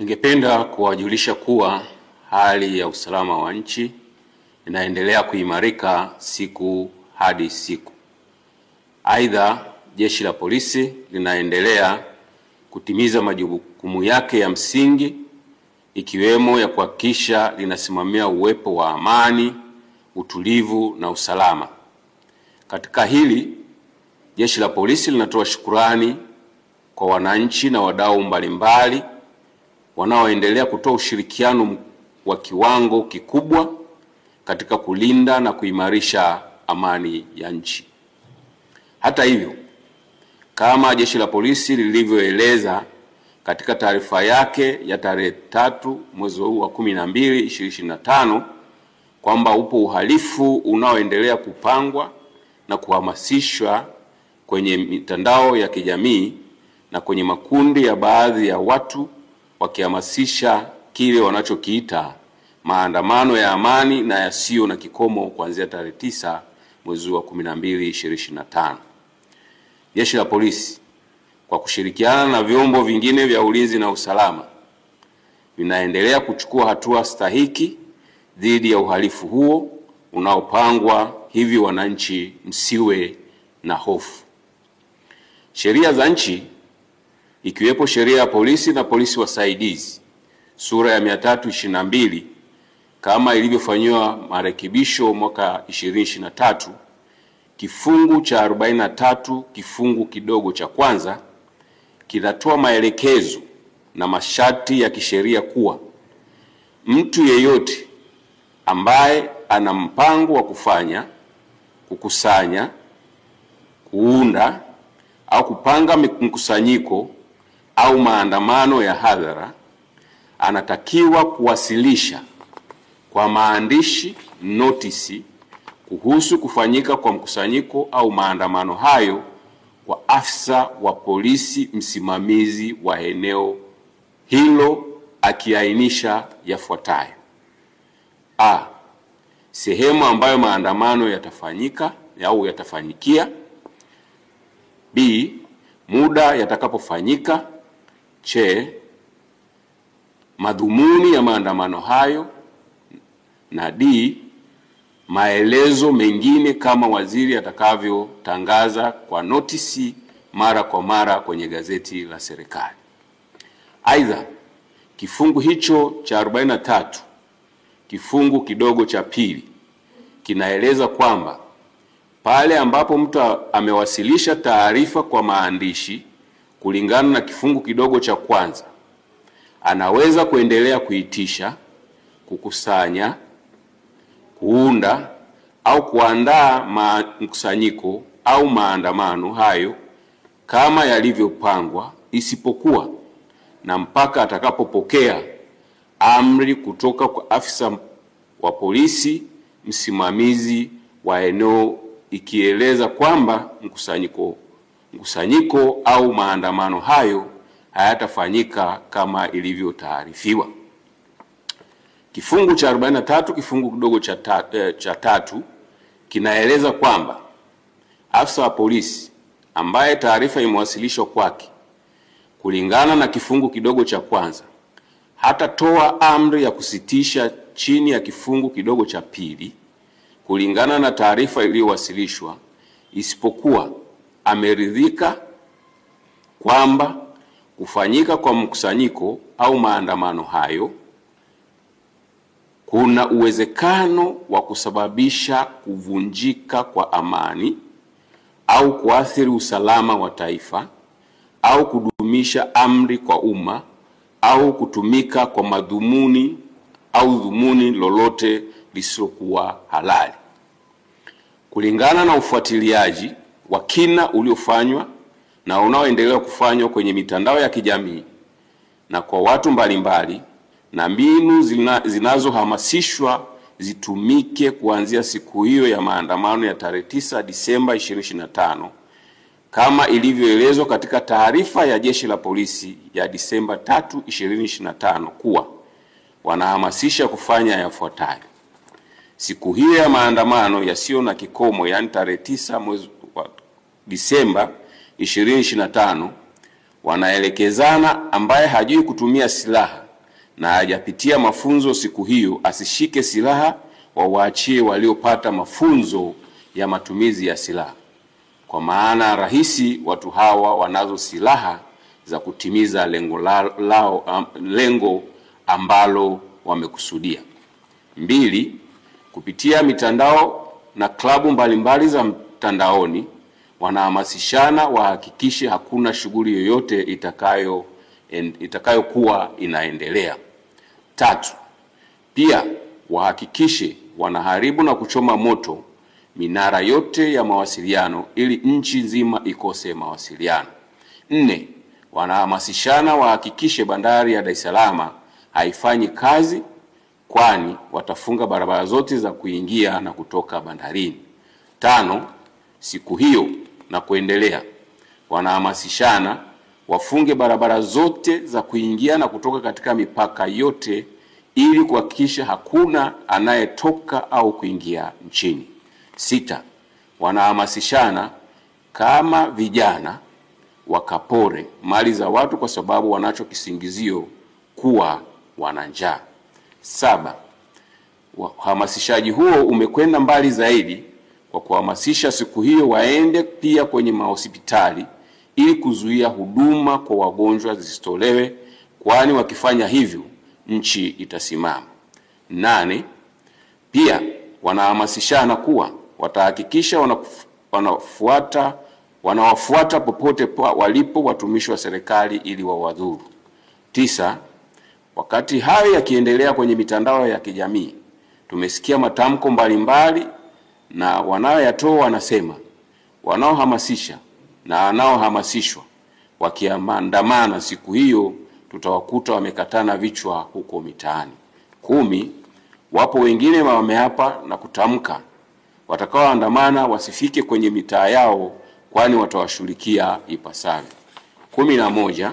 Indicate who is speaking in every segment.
Speaker 1: Ningependa kuwajulisha kuwa hali ya usalama wa nchi inaendelea kuimarika siku hadi siku. Aidha, Jeshi la Polisi linaendelea kutimiza majukumu yake ya msingi, ikiwemo ya kuhakikisha linasimamia uwepo wa amani, utulivu na usalama. Katika hili, Jeshi la Polisi linatoa shukrani kwa wananchi na wadau mbalimbali wanaoendelea kutoa ushirikiano wa kiwango kikubwa katika kulinda na kuimarisha amani ya nchi. Hata hivyo, kama Jeshi la Polisi lilivyoeleza katika taarifa yake ya tarehe 3 mwezi wa 12 2025 kwamba upo uhalifu unaoendelea kupangwa na kuhamasishwa kwenye mitandao ya kijamii na kwenye makundi ya baadhi ya watu wakihamasisha kile wanachokiita maandamano ya amani na yasiyo na kikomo kuanzia tarehe 9 mwezi wa 12 2025. Jeshi la Polisi kwa kushirikiana na vyombo vingine vya ulinzi na usalama vinaendelea kuchukua hatua stahiki dhidi ya uhalifu huo unaopangwa, hivi wananchi msiwe na hofu. Sheria za nchi ikiwepo sheria ya polisi na polisi wasaidizi sura ya 322 kama ilivyofanywa marekebisho mwaka 2023, kifungu cha 43 kifungu kidogo cha kwanza kinatoa maelekezo na masharti ya kisheria kuwa mtu yeyote ambaye ana mpango wa kufanya, kukusanya, kuunda au kupanga mkusanyiko au maandamano ya hadhara anatakiwa kuwasilisha kwa maandishi notisi kuhusu kufanyika kwa mkusanyiko au maandamano hayo kwa afisa wa polisi msimamizi wa eneo hilo, akiainisha yafuatayo: A, sehemu ambayo maandamano yatafanyika au yatafanyikia; B, muda yatakapofanyika; C, madhumuni ya maandamano hayo; na D, maelezo mengine kama waziri atakavyotangaza kwa notisi mara kwa mara kwenye gazeti la serikali. Aidha, kifungu hicho cha 43 kifungu kidogo cha pili kinaeleza kwamba pale ambapo mtu amewasilisha taarifa kwa maandishi kulingana na kifungu kidogo cha kwanza, anaweza kuendelea kuitisha, kukusanya, kuunda au kuandaa mkusanyiko au maandamano hayo kama yalivyopangwa, isipokuwa na mpaka atakapopokea amri kutoka kwa afisa wa polisi msimamizi wa eneo ikieleza kwamba mkusanyiko au maandamano hayo hayatafanyika kama ilivyotaarifiwa. Kifungu cha 43 kifungu kidogo cha tatu kinaeleza kwamba afisa wa polisi ambaye taarifa imewasilishwa kwake kulingana na kifungu kidogo cha kwanza hatatoa amri ya kusitisha chini ya kifungu kidogo cha pili kulingana na taarifa iliyowasilishwa, isipokuwa ameridhika kwamba kufanyika kwa mkusanyiko au maandamano hayo kuna uwezekano wa kusababisha kuvunjika kwa amani au kuathiri usalama wa taifa au kudumisha amri kwa umma au kutumika kwa madhumuni au dhumuni lolote lisilokuwa halali. Kulingana na ufuatiliaji wa kina uliofanywa na unaoendelea kufanywa kwenye mitandao ya kijamii na kwa watu mbalimbali, na mbinu zinazohamasishwa zitumike kuanzia siku hiyo ya maandamano ya tarehe 9 Disemba 2025 kama ilivyoelezwa katika taarifa ya Jeshi la Polisi ya Disemba 3 2025 kuwa wanahamasisha kufanya yafuatayo: siku hiyo ya maandamano yasiyo na kikomo, yani tarehe 9 mwezi wa Disemba 2025, wanaelekezana ambaye hajui kutumia silaha na hajapitia mafunzo siku hiyo asishike silaha, wawaachie waliopata mafunzo ya matumizi ya silaha. Kwa maana rahisi watu hawa wanazo silaha za kutimiza lengo ambalo wamekusudia. 2. Kupitia mitandao na klabu mbalimbali za mtandaoni wanahamasishana wahakikishe hakuna shughuli yoyote itakayokuwa inaendelea. 3. Pia wahakikishe wanaharibu na kuchoma moto minara yote ya mawasiliano ili nchi nzima ikose mawasiliano. 4. Wanahamasishana wahakikishe bandari ya Dar es Salaam haifanyi kazi, kwani watafunga barabara zote za kuingia na kutoka bandarini. 5. Siku hiyo na kuendelea wanahamasishana wafunge barabara zote za kuingia na kutoka katika mipaka yote ili kuhakikisha hakuna anayetoka au kuingia nchini. 6. Wanahamasishana kama vijana wakapore mali za watu kwa sababu wanacho kisingizio kuwa wana njaa. 7. Uhamasishaji huo umekwenda mbali zaidi kwa kuhamasisha siku hiyo waende pia kwenye mahospitali ili kuzuia huduma kwa wagonjwa zisitolewe, kwani wakifanya hivyo nchi itasimama. 8. Pia wanahamasishana kuwa watahakikisha wanawafuata popote walipo watumishi wa serikali ili wawadhuru. 9. Wakati hayo yakiendelea kwenye mitandao ya kijamii, tumesikia matamko mbalimbali na wanaoyatoa wanasema wanaohamasisha na wanaohamasishwa wakiandamana siku hiyo tutawakuta wamekatana vichwa huko mitaani. 10. Wapo wengine wameapa na kutamka watakaoandamana wasifike kwenye mitaa yao, kwani watawashughulikia ipasavyo. 11.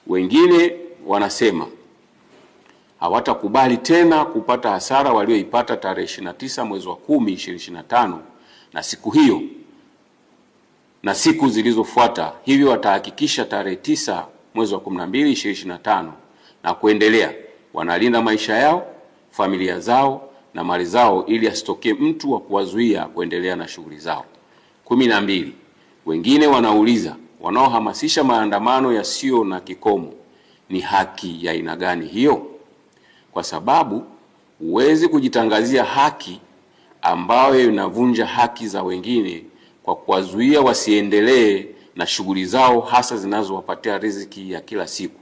Speaker 1: Wengine wanasema hawatakubali tena kupata hasara walioipata tarehe 29 mwezi wa 10 2025 na siku hiyo na siku zilizofuata, hivyo watahakikisha tarehe 9 mwezi wa 12 2025 na kuendelea wanalinda maisha yao, familia zao na mali zao ili asitokee mtu wa kuwazuia kuendelea na shughuli zao. 12. Wengine wanauliza wanaohamasisha maandamano yasiyo na kikomo ni haki ya aina gani hiyo? Kwa sababu huwezi kujitangazia haki ambayo inavunja haki za wengine kwa kuwazuia wasiendelee na shughuli zao hasa zinazowapatia riziki ya kila siku.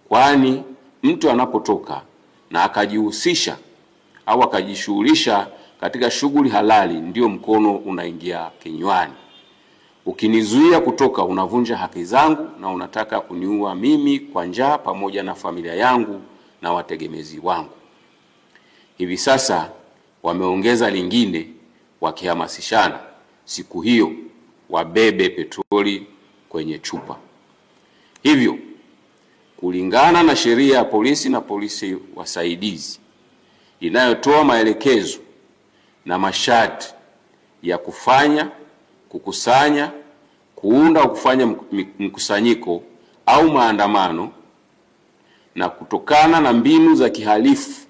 Speaker 1: Kwani mtu anapotoka na akajihusisha au akajishughulisha katika shughuli halali ndio mkono unaingia kinywani. Ukinizuia kutoka unavunja haki zangu na unataka kuniua mimi kwa njaa pamoja na familia yangu na wategemezi wangu. Hivi sasa wameongeza lingine wakihamasishana siku hiyo wabebe petroli kwenye chupa. Hivyo kulingana na sheria ya polisi na polisi wasaidizi inayotoa maelekezo na masharti ya kufanya, kukusanya, kuunda au kufanya mkusanyiko au maandamano, na kutokana na mbinu za kihalifu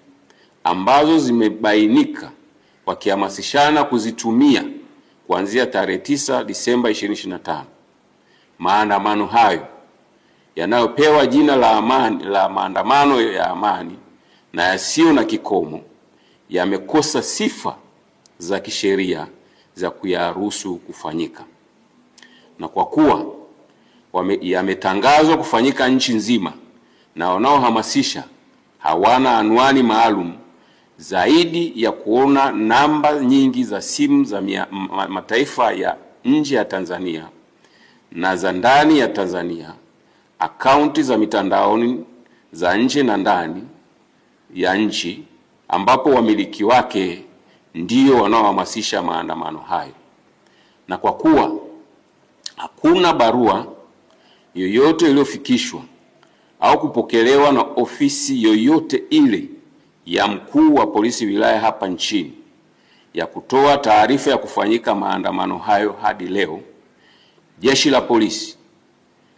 Speaker 1: ambazo zimebainika wakihamasishana kuzitumia kuanzia tarehe 9 Disemba 2025, maandamano hayo yanayopewa jina la maandamano ya amani na yasiyo na kikomo yamekosa sifa za kisheria za kuyaruhusu kufanyika. Na kwa kuwa yametangazwa kufanyika nchi nzima na wanaohamasisha hawana anwani maalum zaidi ya kuona namba nyingi za simu za mataifa ya nje ya Tanzania na za ndani ya Tanzania, akaunti za mitandaoni za nje na ndani ya nchi ambapo wamiliki wake ndio wanaohamasisha maandamano hayo. Na kwa kuwa hakuna barua yoyote iliyofikishwa au kupokelewa na ofisi yoyote ile ya mkuu wa polisi wilaya hapa nchini ya kutoa taarifa ya kufanyika maandamano hayo hadi leo, Jeshi la Polisi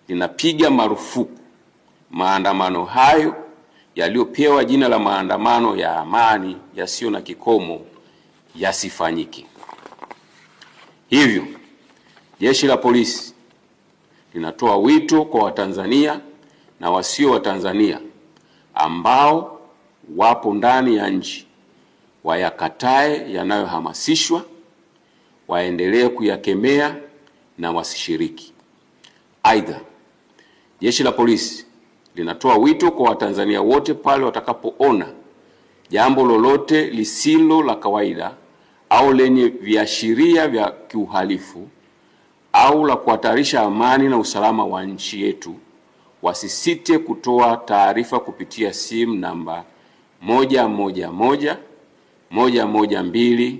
Speaker 1: linapiga marufuku maandamano hayo yaliyopewa jina la maandamano ya amani yasiyo na kikomo yasifanyike. Hivyo, Jeshi la Polisi linatoa wito kwa Watanzania na wasio Watanzania ambao wapo ndani ya nchi wayakatae yanayohamasishwa, waendelee kuyakemea na wasishiriki. Aidha, Jeshi la Polisi linatoa wito kwa Watanzania wote pale watakapoona jambo lolote lisilo la kawaida au lenye viashiria vya kiuhalifu au la kuhatarisha amani na usalama wa nchi yetu, wasisite kutoa taarifa kupitia simu namba 111 112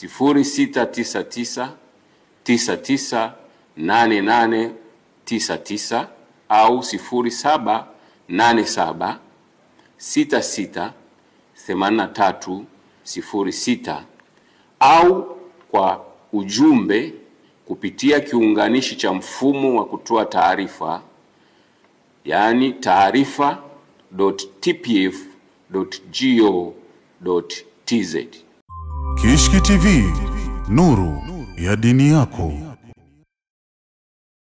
Speaker 1: 0699 998899 au 0787 66 83 06 au kwa ujumbe kupitia kiunganishi cha mfumo wa kutoa taarifa, yani taarifa.tpf.go.tz.
Speaker 2: Kishki TV, nuru ya dini yako.